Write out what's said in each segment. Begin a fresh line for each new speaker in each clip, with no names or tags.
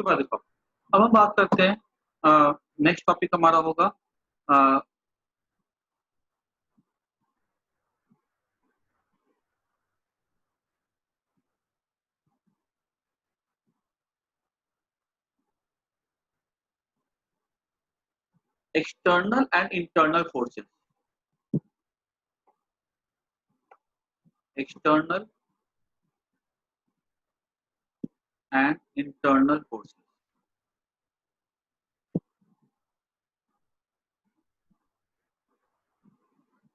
उसके बाद देखो अब हम बात करते हैं, नेक्स्ट टॉपिक हमारा होगा external and internal forces. External and internal forces.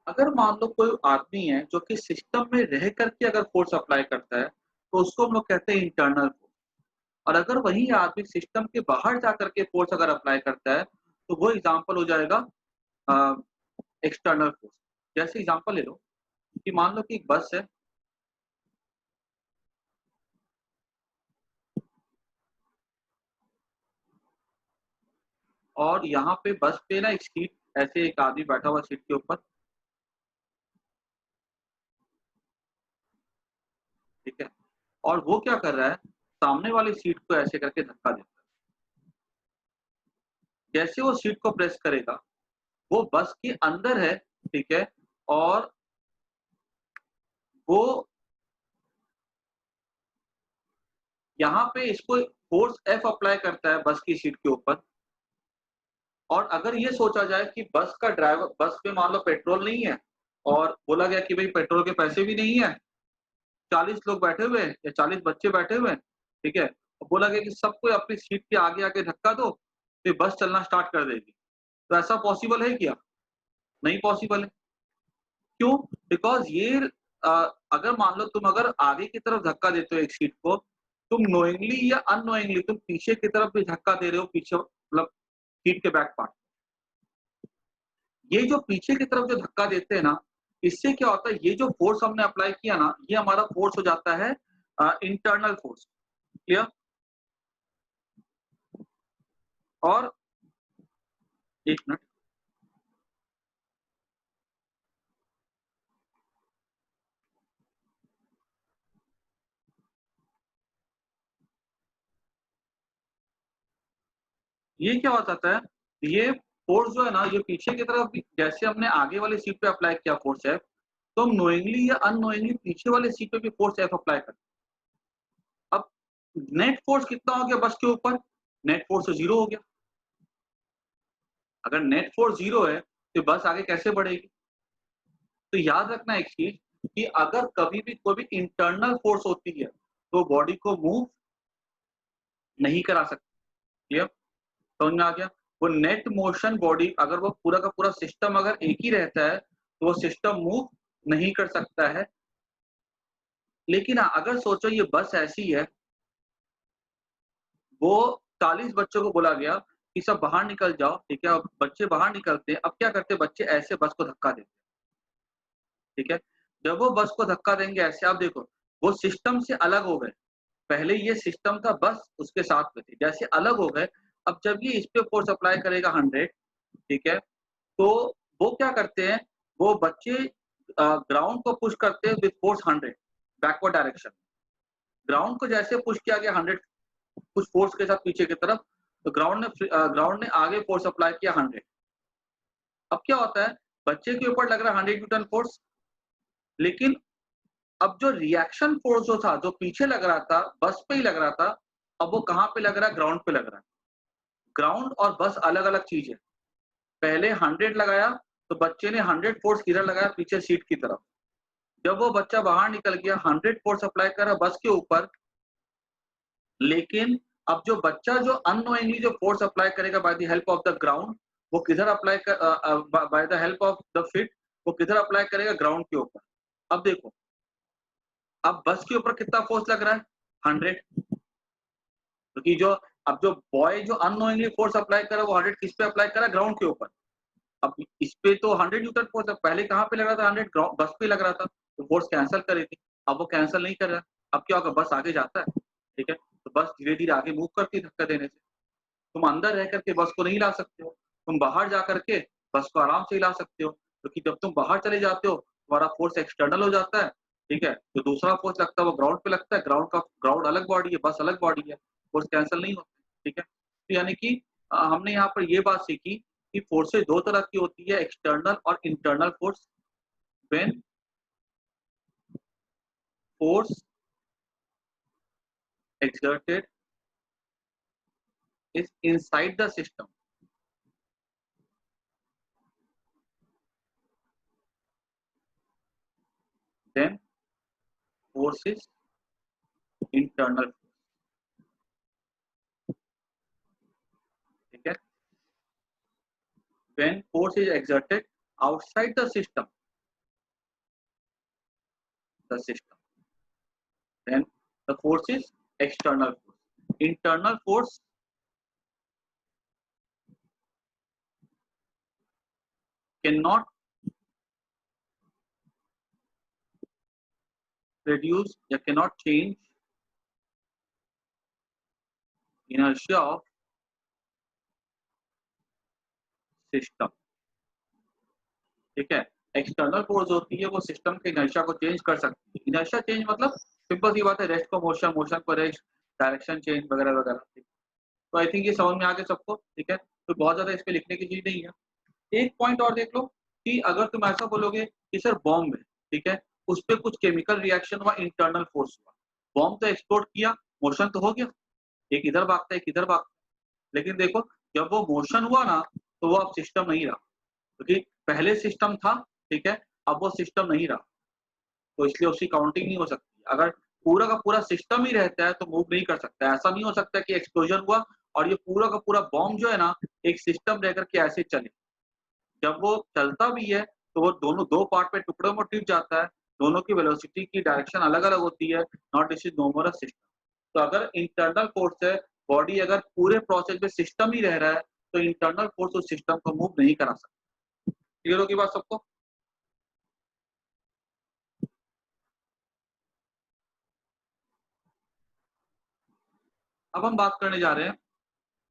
अगर मान लो कोई आदमी है जो कि सिस्टम में रह करके अगर फोर्स अप्लाई करता है तो उसको हम लोग कहते हैं इंटरनल फोर्स। और अगर वही आदमी सिस्टम के बाहर जा करके फोर्स अगर अप्लाई करता है तो वो एग्जांपल हो जाएगा एक्सटर्नल फोर्स। जैसे एग्जांपल ले लो कि मान लो कि एक बस है, और यहाँ पे बस पे ना एक सीट, ऐसे एक आदमी बैठा हुआ सीट के ऊपर, ठीक है, और वो क्या कर रहा है, सामने वाली सीट को ऐसे करके धक्का देता है। जैसे वो सीट को प्रेस करेगा, वो बस के अंदर है, ठीक है, और वो यहाँ पे इसको फोर्स एफ अप्लाई करता है बस की सीट के ऊपर। और अगर ये सोचा जाए कि बस का ड्राइवर, बस में मान लो पेट्रोल नहीं है और बोला गया कि भाई पेट्रोल के पैसे भी नहीं है, 40 लोग बैठे हुए हैं या 40 बच्चे बैठे हुए हैं, ठीक है, और बोला गया कि सबको अपनी सीट के आगे आके धक्का दो तो बस चलना स्टार्ट कर देगी। तो ऐसा पॉसिबल है क्या? नहीं पॉसिबल है। क्यों? बिकॉज ये अ, अगर मान लो तुम अगर आगे की तरफ धक्का देते हो एक सीट को, तुम नोइंगली या अननोइंगली तुम पीछे की तरफ भी धक्का दे रहे हो, पीछे मतलब सीट के बैक पार्ट। ये जो पीछे की तरफ जो धक्का देते हैं ना, इससे क्या होता है, ये जो फोर्स हमने अप्लाई किया ना, ये हमारा फोर्स हो जाता है इंटरनल फोर्स। क्लियर? और एक मिनट, ये क्या हो जाता है, ये फोर्स जो है ना, ये पीछे की तरफ भी जैसे हमने आगे वाली सीट पे अप्लाई किया फोर्स एफ, तो हम नोइंगली या अननोइंगली पीछे वाले सीट पे भी फोर्स एफ अप्लाई करते हैं। अब नेट फोर्स कितना हो गया बस के ऊपर? नेट फोर्स तो जीरो हो गया। अगर नेट फोर्स जीरो है तो बस आगे कैसे बढ़ेगी? तो याद रखना एक चीज कि अगर कभी भी कोई भी इंटरनल फोर्स होती है तो बॉडी को मूव नहीं करा सकती। क्लियर? समझ में आ गया? वो नेट मोशन बॉडी, अगर वो पूरा का पूरा सिस्टम अगर एक ही रहता है तो वो सिस्टम मूव नहीं कर सकता है। लेकिन अगर सोचो ये बस ऐसी है, वो 40 बच्चों को बोला गया कि सब बाहर निकल जाओ, ठीक है, अब बच्चे बाहर निकलते हैं। अब क्या करते हैं बच्चे, ऐसे बस को धक्का देते हैं, ठीक है। जब वो बस को धक्का देंगे ऐसे, आप देखो वो सिस्टम से अलग हो गए। पहले ये सिस्टम था, बस उसके साथ में थे, जैसे अलग हो गए। अब जब ये इस पे फोर्स अप्लाई करेगा 100, ठीक है, तो वो क्या करते हैं, वो बच्चे ग्राउंड को पुश करते हैं with force 100 backward direction. Ground को जैसे पुश किया गया 100 कुछ फोर्स के साथ पीछे की तरफ, तो ग्राउंड ने आगे फोर्स अप्लाई किया 100। अब क्या होता है, बच्चे के ऊपर लग रहा है 100 न्यूटन फोर्स, लेकिन अब जो रिएक्शन फोर्स जो था, जो पीछे लग रहा था, बस पे ही लग रहा था, अब वो कहाँ पे लग रहा है, ग्राउंड पे लग रहा है। ग्राउंड और बस अलग अलग चीज है। पहले 100 लगाया तो बच्चे ने 100 फोर्स किधर लगाया, पीछे सीट की तरफ। जब वो बच्चा बाहर निकल गया, 100 फोर्स अप्लाई करा बस के ऊपर, लेकिन अब जो बच्चा जो अननोइंगली जो फोर्स अप्लाई करेगा by the help of the ground, वो किधर अप्लाई कर, by the help of the feet, वो किधर अप्लाई करेगा, ग्राउंड के ऊपर। अब देखो, अब बस के ऊपर कितना फोर्स लग रहा है, 100, क्योंकि जो अब जो बॉय जो अननोइंगली फोर्स अप्लाई करा वो 100 किस पे अप्लाई करा, ग्राउंड के ऊपर। अब इस पे तो 100 न्यूटन फोर्स है, पहले कहाँ पे लग रहा था, 100 बस पे लग रहा था, तो फोर्स कैंसिल करी थी। अब वो कैंसिल नहीं कर रहा। अब क्या होगा, बस आगे जाता है, ठीक है, तो बस धीरे धीरे आगे मूव करती है धक्का देने से। तुम अंदर रह करके बस को नहीं ला सकते हो, तुम बाहर जा करके बस को आराम से हिला सकते हो, क्योंकि जब तुम बाहर चले जाते हो तुम्हारा फोर्स एक्सटर्नल हो जाता है, ठीक है, तो दूसरा फोर्स लगता है वो ग्राउंड पे लगता है। ग्राउंड अलग बॉडी है, बस अलग बॉडी है, फोर्स कैंसिल नहीं होता। ठीक है। तो यानी कि हमने यहाँ पर ये बात सीखी कि फोर्सेज दो तरह की होती है, एक्सटर्नल और internal force. When force exerted is inside the system, then force is internal force, ठीक है। when force is exerted outside the system then the force is external force. Internal force cannot reduce या cannot change inertia of system, ठीक है। External force होती है वो system के inertia को चेंज कर सकती है। इनर्शिया चेंज मतलब सिंपल सी बात है, रेस्ट को मोशन, मोशन को रेस्ट, डायरेक्शन चेंज वगैरह वगैरह। तो आई थिंक ये समझ में आ गया सबको, ठीक है। तो बहुत ज्यादा इस पे लिखने की चीज नहीं है। एक पॉइंट और देख लो कि अगर तुम ऐसा बोलोगे कि सर बॉम्ब है, ठीक है, उस पर कुछ केमिकल रिएक्शन हुआ, इंटरनल फोर्स हुआ, बॉम्ब तो एक्सप्लोड किया, मोशन तो हो गया, एक इधर भागता है एक इधर भागता है। लेकिन देखो जब वो मोशन हुआ ना तो वो अब सिस्टम नहीं रहा, क्योंकि पहले सिस्टम था, ठीक है, अब वो सिस्टम नहीं रहा, तो इसलिए उसकी काउंटिंग नहीं हो सकती। अगर पूरा का पूरा सिस्टम ही रहता है तो मूव नहीं कर सकता। ऐसा नहीं हो सकता कि एक्सप्लोजन हुआ और ये पूरा का पूरा बॉम्ब जो है ना एक सिस्टम रह करके ऐसे चले। जब वो चलता भी है तो वो दोनों दो पार्ट में टुकड़ों में टूट जाता है, दोनों की वेलोसिटी की डायरेक्शन अलग अलग होती है, not this is no more a system. तो अगर इंटरनल फोर्स है, बॉडी अगर पूरे प्रोसेस में सिस्टम ही रह रहा है तो इंटरनल फोर्स उस सिस्टम को मूव नहीं करा सकता। क्लियर होगी बात सबको? अब हम बात करने जा रहे हैं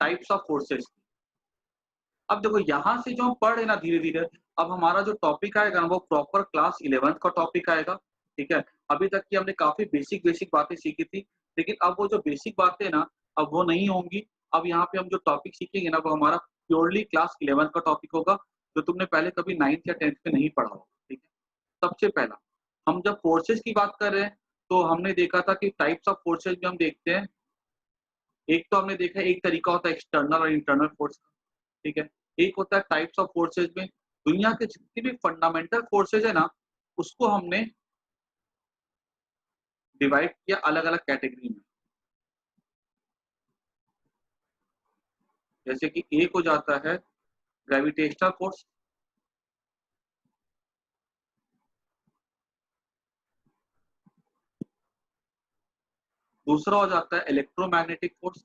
टाइप्स ऑफ फोर्सेस। अब देखो यहाँ से जो हम पढ़ रहे हैं ना धीरे धीरे, अब हमारा जो टॉपिक आएगा ना वो प्रॉपर क्लास 11th का टॉपिक आएगा, ठीक है। अभी तक की हमने काफी बेसिक बेसिक बातें सीखी थी, लेकिन अब वो जो बेसिक बातें ना अब वो नहीं होंगी। अब यहाँ पे हम जो टॉपिक सीखेंगे ना वो हमारा प्योरली क्लास 11th का टॉपिक होगा, जो तुमने पहले कभी 9th या 10th में नहीं पढ़ा होगा, ठीक है। सबसे पहला हम जब फोर्सेस की बात कर रहे हैं तो हमने देखा था कि टाइप्स ऑफ फोर्सेज में हम देखते हैं, एक तो हमने देखा एक तरीका होता है एक्सटर्नल और इंटरनल फोर्स, ठीक है। एक होता है टाइप्स ऑफ फोर्सेज में दुनिया के जितने भी फंडामेंटल फोर्सेज है ना उसको हमने डिवाइड किया अलग अलग कैटेगरी में। जैसे कि एक हो जाता है ग्रेविटेशनल फोर्स, दूसरा हो जाता है इलेक्ट्रोमैग्नेटिक फोर्स,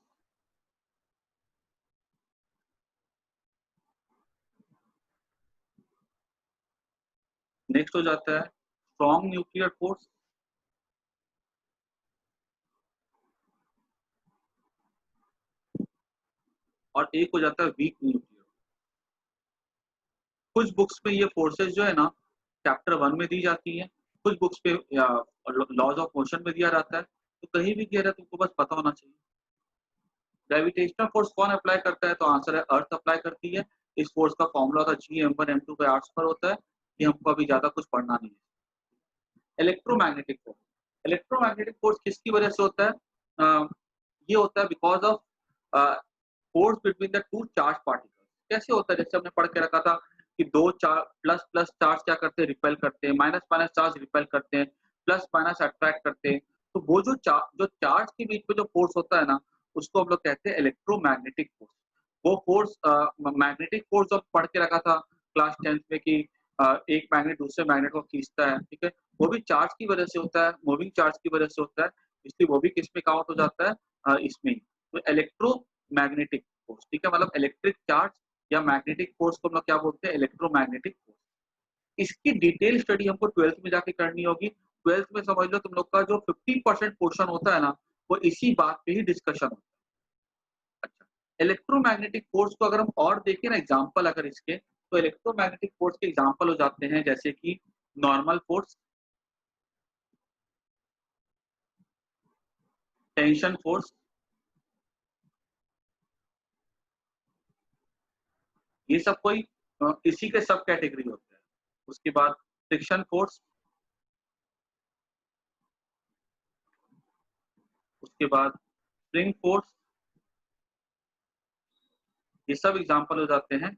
नेक्स्ट हो जाता है स्ट्रॉन्ग न्यूक्लियर फोर्स, और एक हो जाता है वीक न्यूक्लियर। कुछ बुक्स में ये फोर्सेज जो है ना चैप्टर 1 में दी जाती है, कुछ बुक्स पे लॉज ऑफ मोशन में दिया जाता है, तो कहीं भी दिया रहा है तुमको बस पता होना चाहिए। ग्रेविटेशनल फोर्स कौन अप्लाई करता है? तो आंसर है अर्थ अप्लाई करती है। इस फोर्स का फॉर्मूला था G m1 m2 by r पर होता है। ये हमको अभी ज्यादा कुछ पढ़ना नहीं है। इलेक्ट्रोमैग्नेटिक फोर्स, इलेक्ट्रोमैग्नेटिक फोर्स किसकी वजह से होता है? ये होता है because of force between the two charge particles. कैसे होता है? जैसे हमने पढ़ के रखा था कि दो चार्ज प्लस प्लस चार्ज क्या करते हैं? रिपेल करते हैं, माइनस माइनस चार्ज रिपेल करते हैं, प्लस माइनस अट्रैक्ट करते हैं। तो वो जो चार्ज के बीच में जो फोर्स होता है ना उसको हम लोग कहते हैं इलेक्ट्रोमैग्नेटिक फोर्स। वो फोर्स मैग्नेटिक फोर्स जो पढ़ के रखा था क्लास 10th में कि एक मैग्नेट दूसरे मैग्नेट को खींचता है, ठीक है, वो भी चार्ज की वजह से होता है, मूविंग चार्ज की वजह से होता है, इसलिए वो भी किस में काउंट हो जाता है? इसमें ही। तो इलेक्ट्रोमैग्नेटिक फोर्स, ठीक है, मतलब इलेक्ट्रिक चार्ज या मैग्नेटिक फोर्स को हम लोग क्या बोलते हैं? Electromagnetic force. इसकी डिटेल स्टडी हमको 12th में जाके करनी होगी। 12th में समझ लो तुम लोग का जो 50% पोर्शन होता है ना वो इसी बात पे ही डिस्कशन होता है। अच्छा, इलेक्ट्रोमैग्नेटिक फोर्स को अगर हम और देखें ना एग्जांपल अगर इसके, तो इलेक्ट्रोमैग्नेटिक फोर्स के एग्जांपल हो जाते हैं जैसे कि नॉर्मल फोर्स, टेंशन फोर्स, ये सब कोई इसी के सब कैटेगरी होते हैं। उसके बाद फ्रिक्शन फोर्स, उसके बाद स्प्रिंग फोर्स, ये सब एग्जांपल हो जाते हैं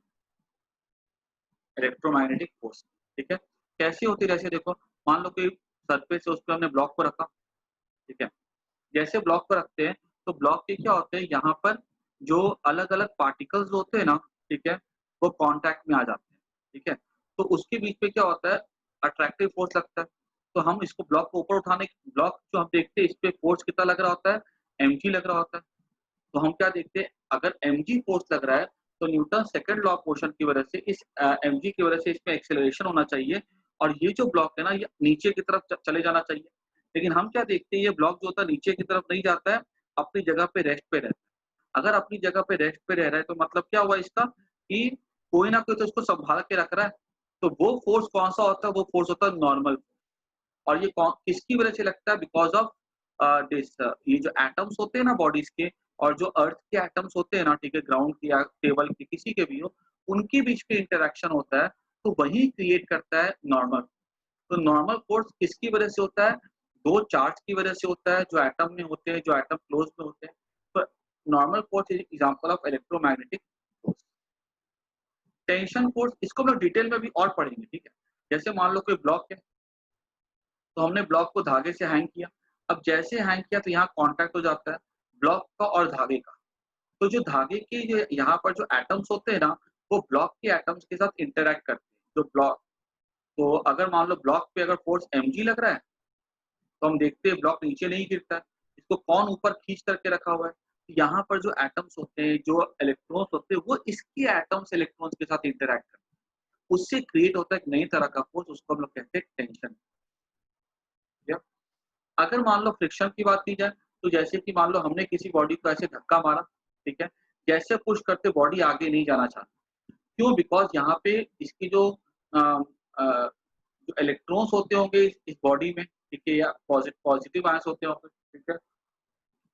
इलेक्ट्रोमैग्नेटिक फोर्स। ठीक है, कैसी होती है? जैसे देखो, मान लो कोई सरफेस है, उस पे हमने ब्लॉक को रखा। ठीक है, जैसे ब्लॉक को रखते हैं तो ब्लॉक के क्या होते हैं, यहाँ पर जो अलग-अलग पार्टिकल्स होते हैं ना, ठीक है, वो कॉन्टैक्ट में आ जाते हैं। ठीक है, तो उसके बीच में क्या होता है, अट्रैक्टिव फोर्स लगता है। तो हम इसको ब्लॉक को ऊपर उठाने, ब्लॉक जो हम देखते हैं इस पे फोर्स कितना लग रहा होता है, mg लग रहा होता है। तो हम क्या देखते हैं, अगर mg फोर्स लग रहा है तो Newton second law of motion की वजह से इस mg की वजह से इसमें एक्सेलरेशन होना चाहिए और ये जो ब्लॉक है ना, ये नीचे की तरफ चले जाना चाहिए। लेकिन हम क्या देखते हैं, ये ब्लॉक जो होता है नीचे की तरफ नहीं जाता है, अपनी जगह पे रेस्ट पे रहता है। अगर अपनी जगह पे रेस्ट पे रह रहा है तो मतलब क्या हुआ इसका, कि कोई ना कोई तो उसको संभाल के रख रहा है। तो वो फोर्स कौन सा होता है, वो फोर्स होता है नॉर्मल। और ये किसकी वजह से लगता है, बिकॉज ऑफ दिस, ये जो एटम्स होते हैं ना बॉडीज के, और जो अर्थ के एटम्स होते हैं ना, ठीक है, ग्राउंड के या टेबल के किसी के भी हो, उनके बीच में इंटरेक्शन होता है, तो वही क्रिएट करता है नॉर्मल। तो नॉर्मल फोर्स किसकी वजह से होता है, दो चार्ज की वजह से होता है जो एटम में होते हैं, जो एटम क्लोज में होते हैं। तो normal force is example of electromagnetic force. Tension force, इसको हम लोग डिटेल में भी और पढ़ेंगे। ठीक है, जैसे मान लो कोई ब्लॉक है, तो हमने ब्लॉक को धागे से हैंग किया। अब जैसे हैंग किया तो यहाँ कॉन्टैक्ट हो जाता है ब्लॉक का और धागे का। तो जो धागे के जो यहाँ पर जो एटम्स होते हैं ना, वो ब्लॉक के एटम्स के साथ इंटरैक्ट करते हैं। जो ब्लॉक, तो अगर मान लो ब्लॉक पे अगर फोर्स mg लग रहा है, तो हम देखते हैं ब्लॉक नीचे नहीं गिरता है। इसको कौन ऊपर खींच करके रखा हुआ है? तो यहाँ पर जो एटम्स होते हैं, जो इलेक्ट्रॉन्स होते हैं, वो इसके एटम्स इलेक्ट्रॉन्स के साथ इंटरैक्ट करते हैं। उससे क्रिएट होता है एक नई तरह का फोर्स, उसको हम लोग कहते हैं टेंशन। अगर मान लो फ्रिक्शन की बात की जाए, तो जैसे कि मान लो हमने किसी बॉडी को ऐसे धक्का मारा, ठीक है? जैसे पुश करते बॉडी आगे नहीं जाना चाहती। क्यों? बिकॉज़ यहाँ पे इसकी जो अ अ, जो इलेक्ट्रॉन्स होते होंगे इस बॉडी में, ठीक है? या पॉजिटिव आयंस होते होंगे, ठीक है?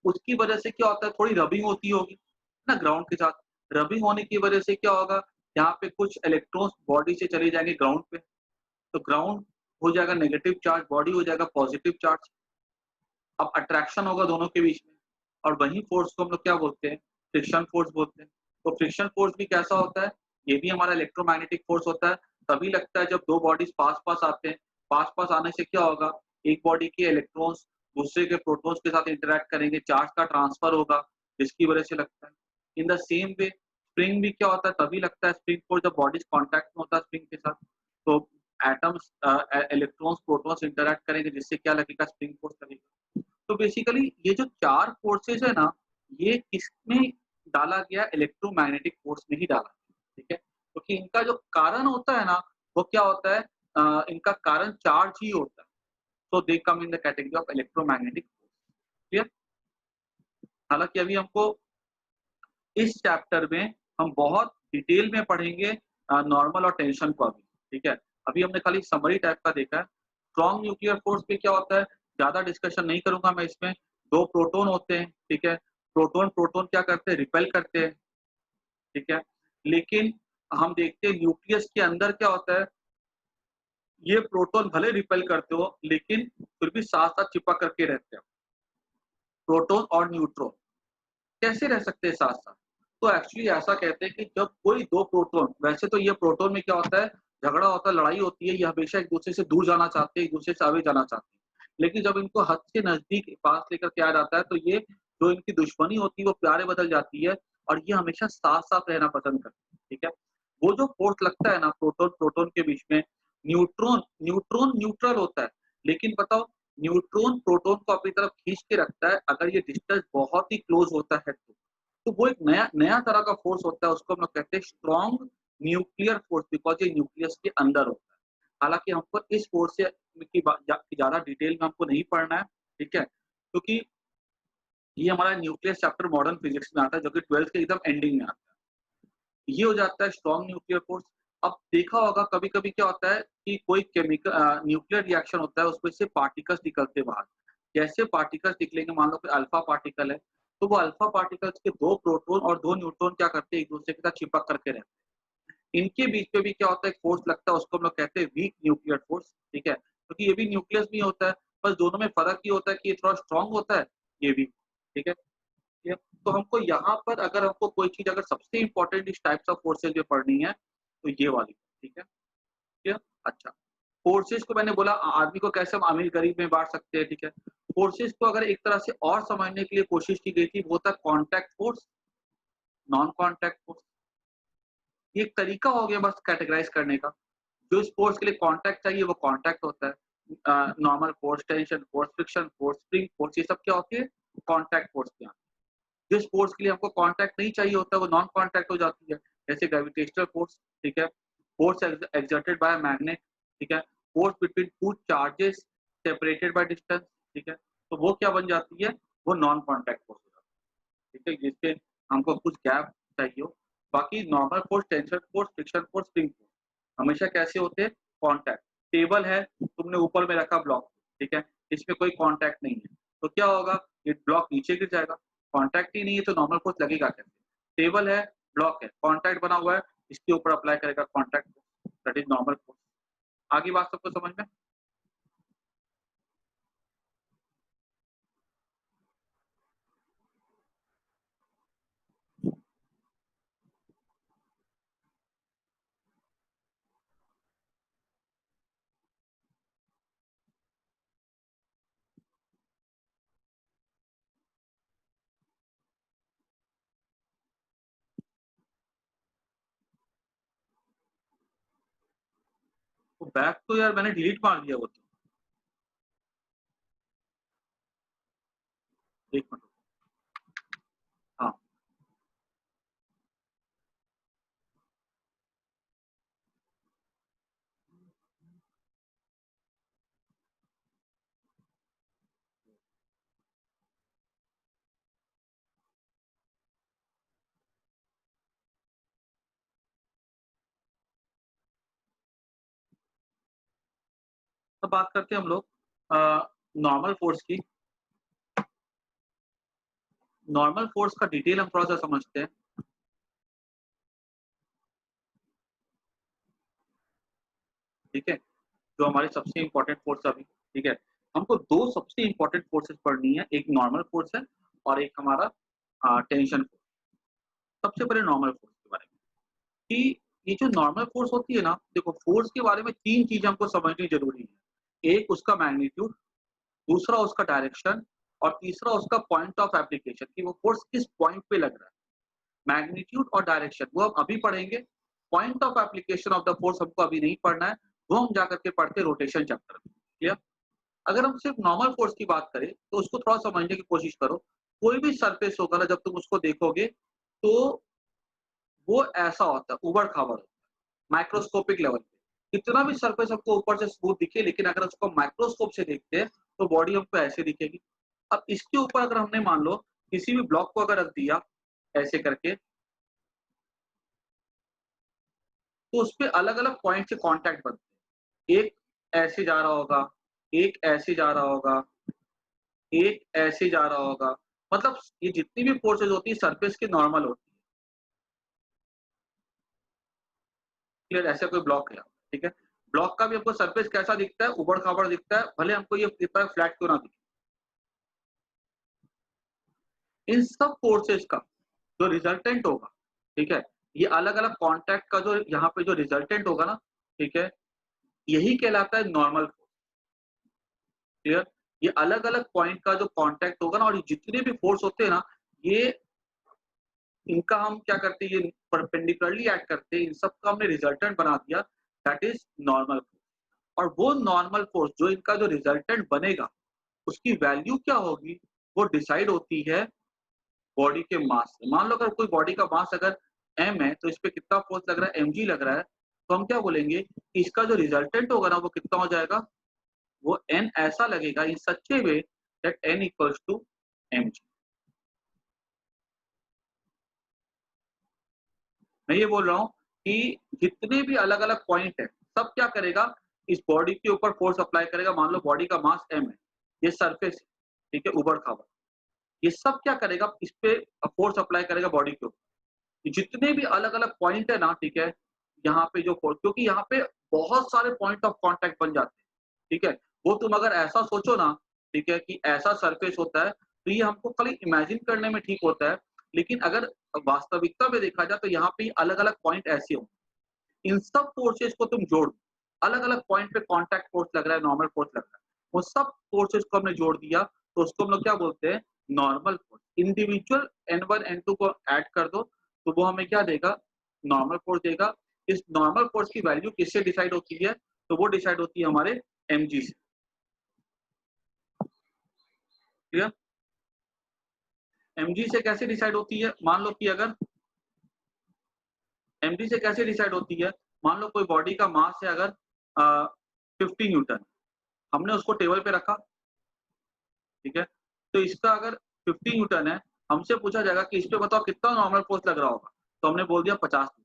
उसकी वजह से क्या होता है, थोड़ी रबिंग होती होगी ना ग्राउंड के साथ। रबिंग होने की वजह से क्या होगा, यहाँ पे कुछ इलेक्ट्रॉन्स बॉडी से चले जाएँगे ग्राउंड पे, तो ग्राउंड हो जाएगा नेगेटिव चार्ज, बॉडी हो जाएगा पॉजिटिव चार्ज। अब अट्रैक्शन होगा दोनों के बीच में, और वही फोर्स को हम लोग क्या बोलते हैं, फ्रिक्शन फोर्स बोलते हैं। तो फ्रिक्शन फोर्स भी कैसा होता है, ये भी हमारा इलेक्ट्रोमैग्नेटिक फोर्स होता है। तभी लगता है जब दो बॉडीज पास-पास आते हैं। पास-पास आने से क्या होगा, एक बॉडी के इलेक्ट्रॉन्स दूसरे के प्रोटॉन्स के साथ इंटरैक्ट करेंगे, चार्ज का ट्रांसफर होगा, जिसकी वजह से लगता है। In the same way spring भी क्या होता है, तभी लगता है स्प्रिंग फोर्स जब बॉडीज कॉन्टैक्ट में होता है स्प्रिंग के साथ। तो एटम्स इलेक्ट्रॉन्स प्रोटॉन्स इंटरैक्ट करेंगे, जिससे क्या लगेगा, स्प्रिंग फोर्स लगेगा। तो बेसिकली ये जो 4 फोर्सेस है ना, ये किसमें डाला गया, इलेक्ट्रोमैग्नेटिक फोर्स में ही डाला गया, ठीक है? क्योंकि इनका जो कारण होता है ना, वो क्या होता है, इनका कारण चार्ज ही होता है। So they come in the category of electromagnetic force. Clear? हालाँकि अभी हमको इस चैप्टर में हम बहुत डिटेल में पढ़ेंगे नॉर्मल और टेंशन को अभी, ठीक है? अभी हमने खाली समरी टाइप का देखा है। स्ट्रॉन्ग न्यूक्लियर फोर्स पे क्या होता है, ज़्यादा डिस्कशन नहीं करूँगा मैं इसमें। 2 प्रोटॉन होते हैं, ठीक है? प्रोटॉन प्रोटॉन क्या करते हैं, रिपेल करते हैं, ठीक है? लेकिन हम देखते हैं न्यूक्लियस के अंदर क्या होता है, ये प्रोटॉन भले रिपेल करते हो, लेकिन फिर भी साथ-साथ चिपक करके रहते हैं, प्रोटॉन और न्यूट्रॉन। कैसे रह सकते हैं साथ-साथ? तो एक्चुअली ऐसा कहते हैं कि जब कोई 2 प्रोटॉन, वैसे तो ये प्रोटॉन में क्या होता है, झगड़ा होता है, लड़ाई होती है, ये हमेशा एक-दूसरे से दूर जाना चाहते हैं, एक-दूसरे से आगे जाना चाहते हैं। लेकिन जब इनको हद से नज़दीक पास लेकर के आ जाता है, तो ये जो इनकी दुश्मनी होती है, वो प्यार में बदल जाती है और ये हमेशा साथ-साथ रहना पसंद करते हैं, ठीक है? वो जो फ़ोर्स लगता है ना प्रोटॉन प्रोटॉन के बीच में, न्यूट्रॉन न्यूट्रॉन न्यूट्रल होता है, लेकिन बताओ न्यूट्रॉन प्रोटॉन को अपनी तरफ खींच के रखता है, अगर ये डिस्टेंस बहुत ही क्लोज़ होता है तो। तो वो एक नया नया तरह का फ़ोर्स होता है, उसको हम लोग कहते हैं स्ट्रॉन्ग न्यूक्लियर फ़ोर्स, बिकॉज़ ये न्यूक्लियस के अंदर होता है। हालाँकि हमको इस फ़ोर्स से की ज़्यादा डिटेल में हमको नहीं पढ़ना है, ठीक है? क्योंकि ये हमारा न्यूक्लियस चैप्टर मॉडर्न फिज़िक्स में आता है, जो कि 12th के एकदम एंडिंग में आता है। ये हो जाता है स्ट्रॉन्ग न्यूक्लियर फ़ोर्स। अब देखा होगा कभी-कभी क्या होता है कि कोई न्यूक्लियर रिएक्शन होता है, उसमें से पार्टिकल्स निकलते हैं बाहर। जैसे पार्टिकल्स निकलेंगे, मान लो कोई अल्फा पार्टिकल है, तो वो अल्फा पार्टिकल्स के 2 प्रोटॉन और 2 न्यूट्रॉन क्या करते हैं, एक-दूसरे के साथ चिपक करके रहते हैं। इनके बीच में भी क्या होता है, एक फोर्स लगता है, उसको हम लोग कहते हैं वीक न्यूक्लियर फोर्स, ठीक है? क्योंकि ये भी न्यूक्लियस में ही होता है, बस दोनों में फ़र्क ये होता है कि ये थोड़ा स्ट्रॉन्ग होता है, ये वीक, ठीक है? ये तो हमको यहाँ पर अगर हमको कोई चीज़ अगर सबसे इम्पोर्टेंट इस टाइप्स ऑफ फोर्सेस में पढ़नी है, तो ये वाली, ठीक है? ठीक है? अच्छा, फोर्सेस को मैंने बोला आदमी को कैसे हम अमीर-गरीब में बाँट सकते हैं, ठीक है? फोर्सेस को अगर एक तरह से और समझने के लिए कोशिश की गई थी, वो था contact force, non contact force. ये एक तरीका हो गया बस कैटेगराइज़ करने का। जो स्पोर्ट्स के लिए कॉन्टैक्ट चाहिए वो कॉन्टैक्ट होता है। Normal force, tension force, friction force, spring force ये सब क्या होती है? कॉन्टैक्ट फोर्स में आती है। जिस फोर्स के लिए हमको कॉन्टैक्ट नहीं चाहिए होता है वो नॉन कॉन्टैक्ट हो जाती है। जैसे ग्रेविटेशनल फोर्स, ठीक है? Force exerted by a magnet, ठीक है? Force between two charges separated by distance, ठीक है? तो वो क्या बन जाती है? वो नॉन कॉन्टैक्ट फोर्स हो जाती है, ठीक है? जिसके हमको कुछ गैप चाहिए हो। बाकी normal force, tension force, friction force, spring force हमेशा कैसे होते हैं? कॉन्टैक्ट। टेबल है, तुमने ऊपर में रखा ब्लॉक, ठीक है? इसमें कोई कॉन्टैक्ट नहीं है, तो क्या होगा? ये ब्लॉक नीचे गिर जाएगा। कॉन्टैक्ट ही नहीं है तो नॉर्मल फोर्स लगेगा कैसे? टेबल है, ब्लॉक है, कॉन्टैक्ट बना हुआ है, इसके ऊपर अप्लाई करेगा contact force, that is normal force. आगे बात सबको समझ में? तो बैक तो यार मैंने डिलीट मार दिया वो तो। 1 मिनट रुको। हाँ, तो बात करते हैं हम लोग अ, नॉर्मल फोर्स की। नॉर्मल फोर्स का डिटेल हम थोड़ा-सा समझते हैं, ठीक है? जो हमारी सबसे इम्पोर्टेंट फोर्स है अभी, ठीक है? हमको 2 सबसे इम्पोर्टेंट फोर्सेस पढ़नी है, एक नॉर्मल फोर्स है और एक हमारा टेंशन फोर्स। सबसे पहले नॉर्मल फोर्स के बारे में, कि ये जो नॉर्मल फोर्स होती है ना, देखो फोर्स के बारे में 3 चीज़ हमको समझनी ज़रूरी है। एक उसका मैग्नीट्यूड, दूसरा उसका डायरेक्शन और तीसरा उसका पॉइंट ऑफ एप्लीकेशन कि वो फोर्स किस पॉइंट पे लग रहा है। मैग्नीट्यूड और डायरेक्शन वो हम अभी पढ़ेंगे। Point of application of the force हमको अभी नहीं पढ़ना है, वो हम जा करके पढ़ते हैं रोटेशन चैप्टर में। क्लियर? अगर हम सिर्फ नॉर्मल फोर्स की बात करें तो उसको थोड़ा समझने की कोशिश करो। कोई भी सरफेस होगा ना जब तुम उसको देखोगे तो वो ऐसा होता है, ऊबड़-खाबड़ होता है, माइक्रोस्कोपिक लेवल पे। कितना भी सरफेस हमको ऊपर से स्मूथ दिखे लेकिन अगर उसको माइक्रोस्कोप से देखते हैं तो बॉडी हमको ऐसे दिखेगी। अब इसके ऊपर अगर हमने मान लो किसी भी ब्लॉक को अगर रख दिया ऐसे करके, तो उसपे अलग-अलग पॉइंट से कॉन्टैक्ट बनते हैं। एक ऐसे जा रहा होगा, एक ऐसे जा रहा होगा, एक ऐसे जा रहा होगा। मतलब ये जितनी भी फ़ोर्सेज़ होती है सरफेस के नॉर्मल होती है। क्लियर? ऐसा कोई ब्लॉक है, ठीक है? ब्लॉक का भी हमको सरफेस कैसा दिखता है? ऊबड़-खाबड़ दिखता है, भले हमको ये पेपर फ्लैट क्यों ना दिखे। इन सब फ़ोर्सेज़ का जो रिजल्टेंट होगा, ठीक है? ये अलग-अलग कॉन्टैक्ट का जो यहाँ पे जो रिजल्टेंट होगा ना, ठीक है? यही कहलाता है नॉर्मल फ़ोर्स। क्लियर? ये अलग-अलग पॉइंट का जो कॉन्टैक्ट होगा ना और जितने भी फ़ोर्स होते हैं ना, ये इनका हम क्या करते हैं, ये परपेंडिकुलरली एक्ट करते हैं, इन सब का हमने रिजल्टेंट बना दिया, दैट इज़ नॉर्मल फ़ोर्स। और वो नॉर्मल फ़ोर्स जो इनका जो रिजल्टेंट बनेगा, उसकी वैल्यू क्या होगी, वो डिसाइड होती है बॉडी के मास से। मान लो अगर कोई बॉडी का मास अगर m है, तो इस पे कितना फ़ोर्स लग रहा है, mg लग रहा है, तो हम क्या बोलेंगे कि इसका जो रिजल्टेंट होगा ना, वो कितना हो जाएगा, वो n ऐसा लगेगा in such a way that n equals to mg। मैं ये बोल रहा हूँ कि जितने भी अलग-अलग पॉइंट हैं, सब क्या करेगा, इस बॉडी के ऊपर फ़ोर्स अप्लाई करेगा। मान लो बॉडी का मास m है, ये सरफेस है, ठीक है, ऊबड़-खाबड़। ये सब क्या करेगा, इस पे फ़ोर्स अप्लाई करेगा बॉडी के ऊपर। जितने भी अलग-अलग पॉइंट है ना, ठीक है, यहाँ पे जो फोर्स, क्योंकि यहाँ पे बहुत सारे पॉइंट ऑफ कांटेक्ट बन जाते हैं, ठीक है? वो तुम अगर ऐसा सोचो ना, ठीक है, कि ऐसा सरफेस होता है, तो ये हमको खाली इमेजिन करने में ठीक होता है, लेकिन अगर वास्तविकता में देखा जाए तो यहाँ पे अलग-अलग पॉइंट ऐसे होंगे। इन सब फोर्सेस को तुम जोड़ दो, अलग-अलग पॉइंट पे कांटेक्ट फोर्स लग रहा है, नॉर्मल फोर्स लग रहा है। वो सब फोर्सेस को हमने जोड़ दिया, तो उसको हम लोग क्या बोलते हैं? Normal force. Individual N1 N2 को ऐड कर दो, तो वो हमें क्या देगा? नॉर्मल फोर्स देगा। इस नॉर्मल फोर्स की वैल्यू किससे डिसाइड होती है? तो वो डिसाइड होती है हमारे mg से। क्लियर? mg से कैसे डिसाइड होती है? मान लो कि अगर mg से कैसे डिसाइड होती है? मान लो कोई बॉडी का मास है अगर 50 न्यूटन, हमने उसको टेबल पे रखा, ठीक है? तो इसका अगर 50 न्यूटन है, हमसे पूछा जाएगा कि इस पे बताओ कितना नॉर्मल फोर्स लग रहा होगा? तो हमने बोल दिया 50 न्यूटन,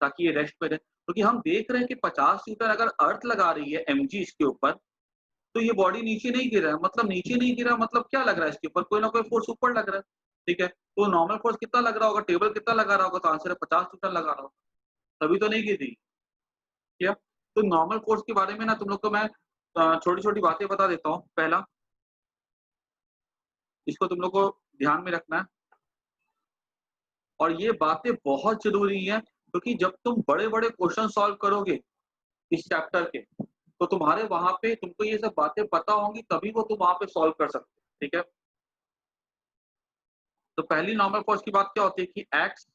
ताकि ये रेस्ट पे रहे। क्योंकि हम देख रहे हैं कि 50 न्यूटन अगर अर्थ लगा रही है mg इसके ऊपर, तो ये बॉडी नीचे नहीं गिर रहा है। मतलब नीचे नहीं गिरा मतलब क्या लग रहा है इसके ऊपर? कोई ना कोई फोर्स ऊपर लग रहा है, ठीक है? तो नॉर्मल फोर्स कितना लग रहा होगा? टेबल कितना लगा रहा होगा? तो आंसर है 50 न्यूटन लगा रहा होगा, तभी तो नहीं गिर रही, क्या? तो नॉर्मल फोर्स के बारे में ना तुम लोग को मैं छोटी-छोटी बातें बता देता हूँ। पहला, इसको तुम लोग को ध्यान में रखना है, और ये बातें बहुत ज़रूरी हैं, क्योंकि जब तुम बड़े-बड़े क्वेश्चन सॉल्व करोगे इस चैप्टर के, तो तुम्हारे वहाँ पे तुमको ये सब बातें पता होंगी, तभी वो तुम वहाँ पे सॉल्व कर सकते हो, ठीक है? तो पहली नॉर्मल फोर्स की बात क्या होती है कि acts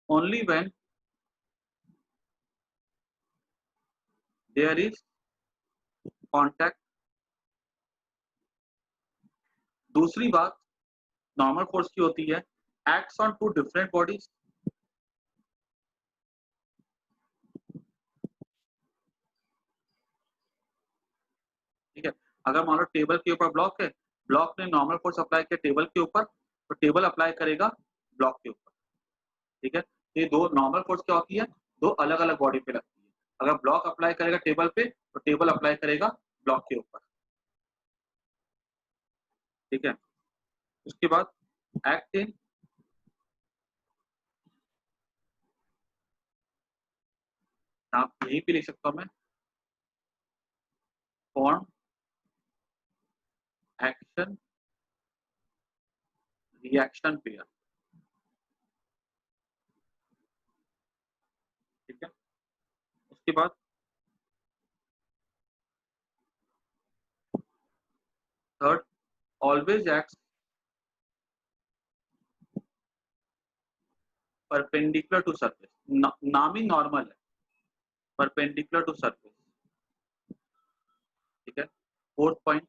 only when there is contact. दूसरी बात नॉर्मल फोर्स की होती है, acts on two different bodies. ठीक है? अगर मान लो टेबल के ऊपर ब्लॉक है, ब्लॉक ने नॉर्मल फोर्स अप्लाई किया टेबल के ऊपर, तो टेबल अप्लाई करेगा ब्लॉक के ऊपर, ठीक है? ये दो नॉर्मल फोर्स क्या होती है? दो अलग-अलग बॉडी पे लगती है। अगर ब्लॉक अप्लाई करेगा टेबल पे, तो टेबल अप्लाई करेगा ब्लॉक के ऊपर, ठीक है? उसके बाद एक्ट इन आप यहीं पे लिख सकता हूँ मैं, फॉर्म, एक्शन, रिएक्शन पेयर, ठीक है? उसके बाद third, always acts perpendicular to surface. नाम ही नॉर्मल है, परपेंडिकुलर टू सरफेस, ठीक है? Fourth point,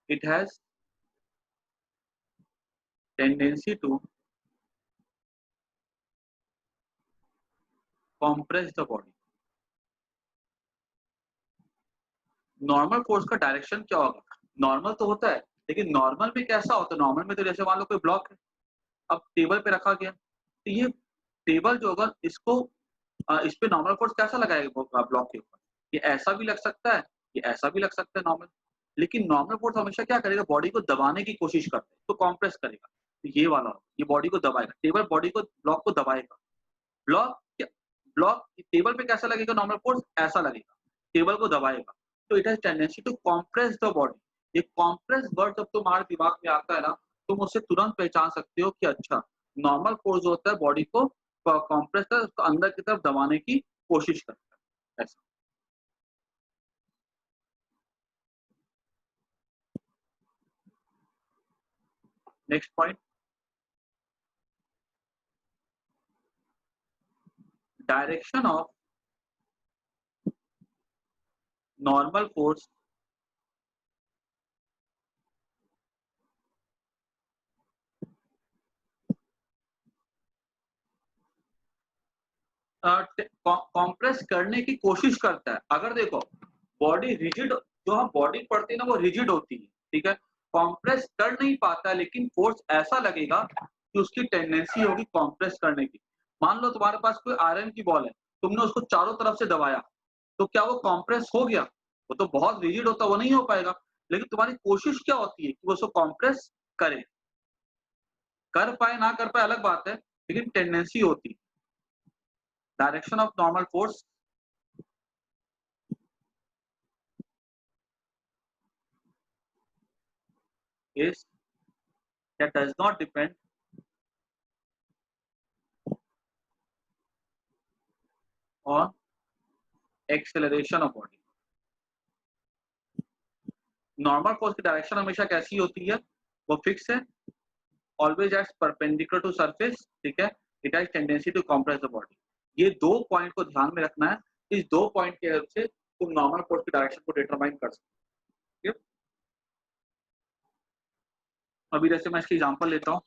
it has tendency to compress the body. Normal force का डायरेक्शन क्या होगा? नॉर्मल तो होता है, लेकिन नॉर्मल में कैसा होता है? नॉर्मल में तो जैसे मान लो कोई ब्लॉक है, अब टेबल पे रखा गया, तो ये टेबल जो होगा इसको इस पे नॉर्मल फोर्स कैसा लगाएगा ब्लॉक के ऊपर? ये ऐसा भी लग सकता है, ये ऐसा भी लग सकता है नॉर्मल। लेकिन नॉर्मल फोर्स हमेशा क्या करेगा? बॉडी को दबाने की कोशिश करता है, तो कॉम्प्रेस करेगा। तो ये वाला होगा, ये बॉडी को दबाएगा, टेबल बॉडी को ब्लॉक को दबाएगा। ब्लॉक क्या, ब्लॉक टेबल पे कैसा लगेगा? नॉर्मल फोर्स ऐसा लगेगा, टेबल को दबाएगा। तो it has tendency to compress the body. ये कॉम्प्रेस वर्ड जब तुम्हारे दिमाग में आता है ना, तुम उससे तुरंत पहचान सकते हो कि अच्छा, नॉर्मल फोर्स जो होता है बॉडी को कॉम्प्रेस कर उसको अंदर की तरफ दबाने की कोशिश करता है, ऐसा। Next point, direction of normal force compress करने की कोशिश करता है। अगर देखो बॉडी रिजिड, जो हम बॉडी पड़ती है ना वो रिजिड होती है, ठीक है? कॉम्प्रेस कर नहीं पाता, लेकिन फोर्स ऐसा लगेगा कि उसकी टेंडेंसी होगी कॉम्प्रेस करने की। मान लो तुम्हारे पास कोई आयरन की बॉल है, तुमने उसको चारों तरफ से दबाया, तो क्या वो कॉम्प्रेस हो गया? वो तो बहुत रिजिड होता है, वो नहीं हो पाएगा। लेकिन तुम्हारी कोशिश क्या होती है कि वो उसको कॉम्प्रेस करे। कर पाए ना कर पाए अलग बात है, लेकिन टेंडेंसी होती है। Direction of normal force is that does not depend on acceleration of body. Normal force की डायरेक्शन हमेशा कैसी होती है, वो फिक्स है, always acts perpendicular to surface, ठीक है, it has tendency to compress the body. ये दो पॉइंट को ध्यान में रखना है, इस दो पॉइंट के हेल्प से तुम नॉर्मल फोर्स की डायरेक्शन को डिटरमाइन कर सकते हो। अभी जैसे मैं इसकी एग्जांपल लेता हूँ,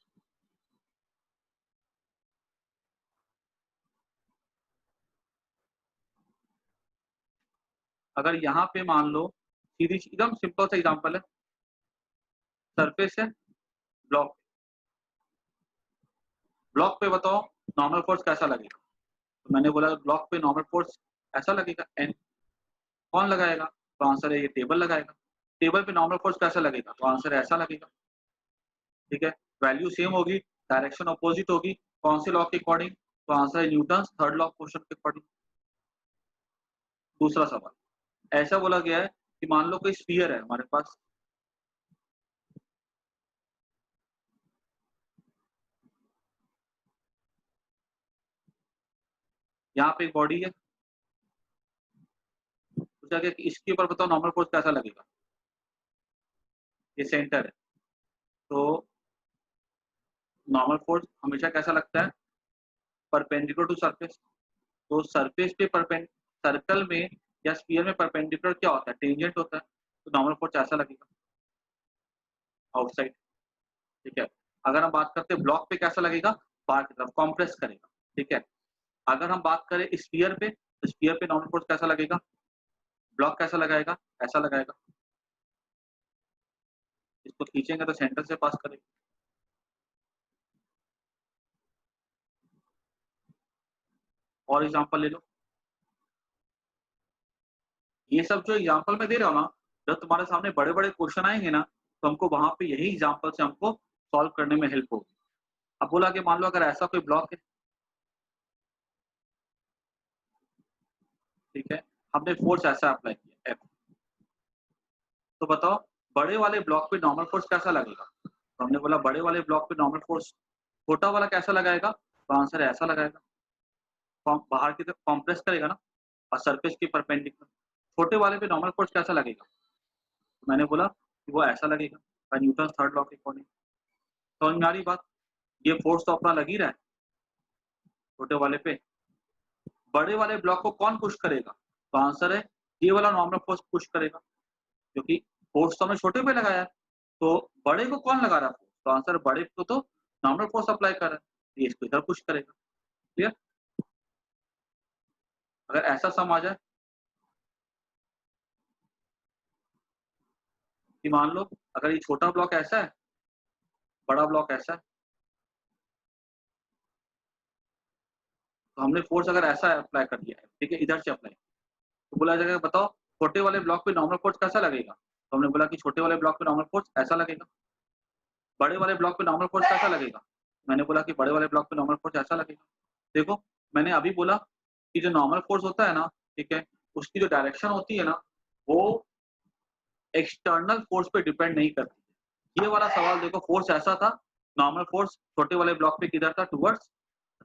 अगर यहाँ पे मान लो सीधी, एकदम सिंपल सा एग्जांपल है, सरफेस है, ब्लॉक, ब्लॉक पे बताओ नॉर्मल फोर्स कैसा लगेगा, तो मैंने बोला ब्लॉक पे नॉर्मल फोर्स ऐसा लगेगा एन। कौन लगाएगा, तो आंसर है ये टेबल लगाएगा। टेबल पे नॉर्मल फोर्स कैसा लगेगा, तो आंसर ऐसा लगेगा, ठीक है। वैल्यू सेम होगी, डायरेक्शन अपोजिट होगी, कौन से लॉ के अकॉर्डिंग, तो आंसर है Newton third law of motion के अकॉर्डिंग। दूसरा सवाल, ऐसा बोला गया है कि मान लो कोई स्फीयर है हमारे पास, यहाँ पे एक बॉडी है, पूछा गया कि इसके ऊपर बताओ नॉर्मल फोर्स कैसा लगेगा, ये सेंटर है, तो नॉर्मल फोर्स हमेशा कैसा लगता है, परपेंडिकुलर टू सरफेस। तो सरफेस पे सर्कल में या स्फीयर में परपेंडिकुलर क्या होता है, टेंजेंट होता है, तो नॉर्मल फोर्स ऐसा लगेगा आउटसाइड, ठीक है। अगर हम बात करते हैं ब्लॉक पे कैसा लगेगा, बाहर की तरफ कॉम्प्रेस करेगा, ठीक है। अगर हम बात करें स्फीयर पे, तो स्फीयर पे नॉर्मल फोर्स कैसा लगेगा, ब्लॉक कैसा लगाएगा, ऐसा लगाएगा, इसको खींचेंगे तो सेंटर से पास करेगा। और एग्जांपल ले लो, ये सब जो एग्जांपल मैं दे रहा हूँ ना, जब तुम्हारे सामने बड़े बड़े क्वेश्चन आएंगे ना, तो हमको वहां पे यही एग्जांपल से हमको सॉल्व करने में हेल्प होगी। अब बोला कि मान लो अगर ऐसा कोई ब्लॉक है, ठीक है, हमने फोर्स ऐसा अप्लाई किया एफ, तो बताओ बड़े वाले ब्लॉक पे नॉर्मल फोर्स कैसा लगेगा, तो हमने बोला बड़े वाले ब्लॉक पे नॉर्मल फोर्स, छोटा वाला कैसा लगाएगा, तो आंसर ऐसा लगाएगा, बाहर की तरफ कॉम्प्रेस करेगा ना, और सरफेस के परपेंडिकुलर। छोटे वाले पे नॉर्मल फोर्स कैसा लगेगा, तो मैंने बोला कि वो ऐसा लगेगा बाय न्यूटन थर्ड लॉ के अकॉर्डिंग। समझ में आ रही बात, ये फोर्स तो अपना लग ही रहा है छोटे वाले पे, बड़े वाले ब्लॉक को कौन पुश करेगा, तो आंसर है ये वाला नॉर्मल फोर्स पुश करेगा, क्योंकि फोर्स तो हमने छोटे पे लगाया है, तो बड़े को कौन लगा रहा है, तो आंसर बड़े को तो नॉर्मल फोर्स अप्लाई कर रहा है, ये इसको इधर पुश करेगा। क्लियर, अगर ऐसा सम आ जाए कि मान लो अगर ये छोटा ब्लॉक ऐसा है, बड़ा ब्लॉक ऐसा है, तो हमने फोर्स अगर ऐसा अप्लाई कर दिया है, ठीक है, इधर से अप्लाई, तो बोला जाएगा बताओ छोटे वाले ब्लॉक पे नॉर्मल फोर्स कैसा लगेगा, तो हमने बोला कि छोटे वाले ब्लॉक पे नॉर्मल फोर्स ऐसा लगेगा। बड़े वाले ब्लॉक पे नॉर्मल फोर्स कैसा लगेगा, मैंने बोला कि बड़े वाले ब्लॉक पे नॉर्मल फोर्स ऐसा लगेगा। देखो मैंने अभी बोला कि जो नॉर्मल फोर्स होता है ना, ठीक है, उसकी जो डायरेक्शन होती है ना, वो एक्सटर्नल फोर्स पे डिपेंड नहीं करती। ये वाला सवाल देखो, फोर्स ऐसा था, नॉर्मल फोर्स छोटे वाले ब्लॉक पे किधर था, टुवर्ड्स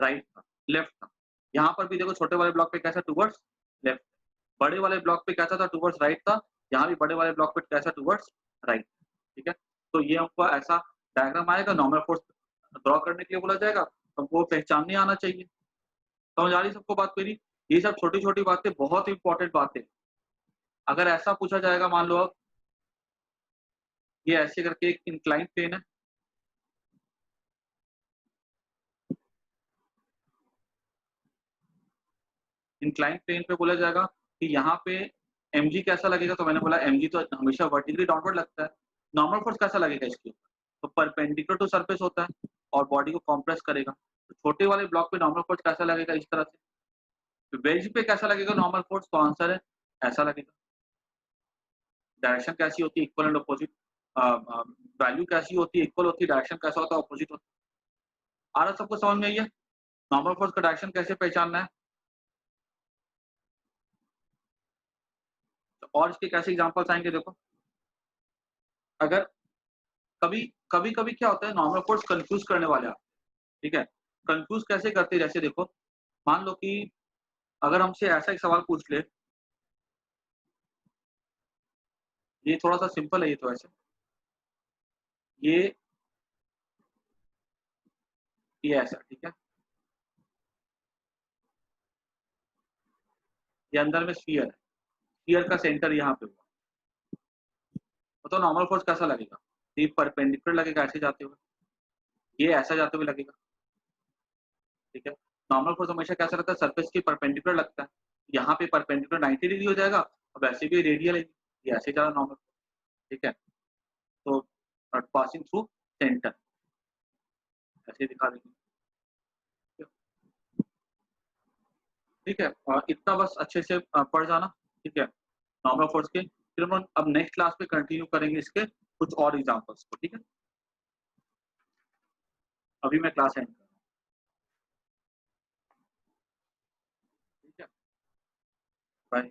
राइट था, लेफ्ट था। यहाँ पर भी देखो छोटे वाले ब्लॉक पे कैसा, टुवर्ड्स लेफ्ट। बड़े वाले ब्लॉक पे कैसा था, टुवर्ड्स राइट था, यहाँ भी बड़े वाले ब्लॉक पे कैसा, टुवर्ड्स राइट, ठीक है। तो ये हमको ऐसा डायग्राम आएगा, नॉर्मल फोर्स ड्रॉ करने के लिए बोला जाएगा, हमको पहचानने आना चाहिए। समझ आ रही सबको बात मेरी, ये सब छोटी छोटी बातें बहुत इंपॉर्टेंट बातें। अगर ऐसा पूछा जाएगा, मान लो अब ये ऐसे करके एक इंक्लाइन प्लेन है, इंक्लाइन प्लेन पे बोला जाएगा कि यहाँ पे mg कैसा लगेगा, तो मैंने बोला mg तो हमेशा वर्टिकली डाउनवर्ड लगता है। नॉर्मल फोर्स कैसा लगेगा इसके ऊपर, तो परपेंडिकुलर टू सरफेस होता है और बॉडी को कंप्रेस करेगा। तो छोटे वाले ब्लॉक पे नॉर्मल फोर्स कैसा लगेगा, इस तरह से। तो वेज पे कैसा लगेगा नॉर्मल फोर्स, तो आंसर है ऐसा लगेगा। डायरेक्शन कैसी होती है, इक्वल एंड अपोजिट, वैल्यू कैसी होती है, इक्वल होती है, डायरेक्शन कैसा होता है, अपोजिट होता है। आ रहा सबको समझ में आई है, नॉर्मल फोर्स का डायरेक्शन कैसे पहचानना है। और इसके कैसे एग्जांपल्स आएंगे देखो, अगर कभी कभी कभी क्या होता है, नॉर्मल फोर्स कंफ्यूज करने वाले आप, ठीक है, कंफ्यूज कैसे करते हैं, जैसे देखो मान लो कि अगर हमसे ऐसा एक सवाल पूछ ले, ये थोड़ा सा सिंपल है ये तो, ऐसे ये ये ऐसा, ठीक है, ये अंदर में स्फीयर है, स्फीयर का सेंटर यहाँ पे हुआ, तो नॉर्मल फोर्स कैसा लगेगा, ये परपेंडिकुलर लगेगा ऐसे जाते हुए, ये ऐसा जाते हुए लगेगा, ठीक है। नॉर्मल फोर्स हमेशा कैसा लगता है, सरफेस के परपेंडिकुलर लगता है, यहाँ पे परपेंडिकुलर 90 डिग्री हो जाएगा, अब ऐसे भी रेडियल है, ये ऐसे जा रहा नॉर्मल, ठीक है, तो पासिंग थ्रू सेंटर ऐसे दिखा देंगे, ठीक है। इतना बस अच्छे से पढ़ जाना, ठीक है, नॉर्मल फोर्स के, फिर हम अब नेक्स्ट क्लास में कंटिन्यू करेंगे इसके कुछ और एग्जांपल्स को, ठीक है। अभी मैं क्लास एंड कर रहा हूँ, ठीक है, बाय।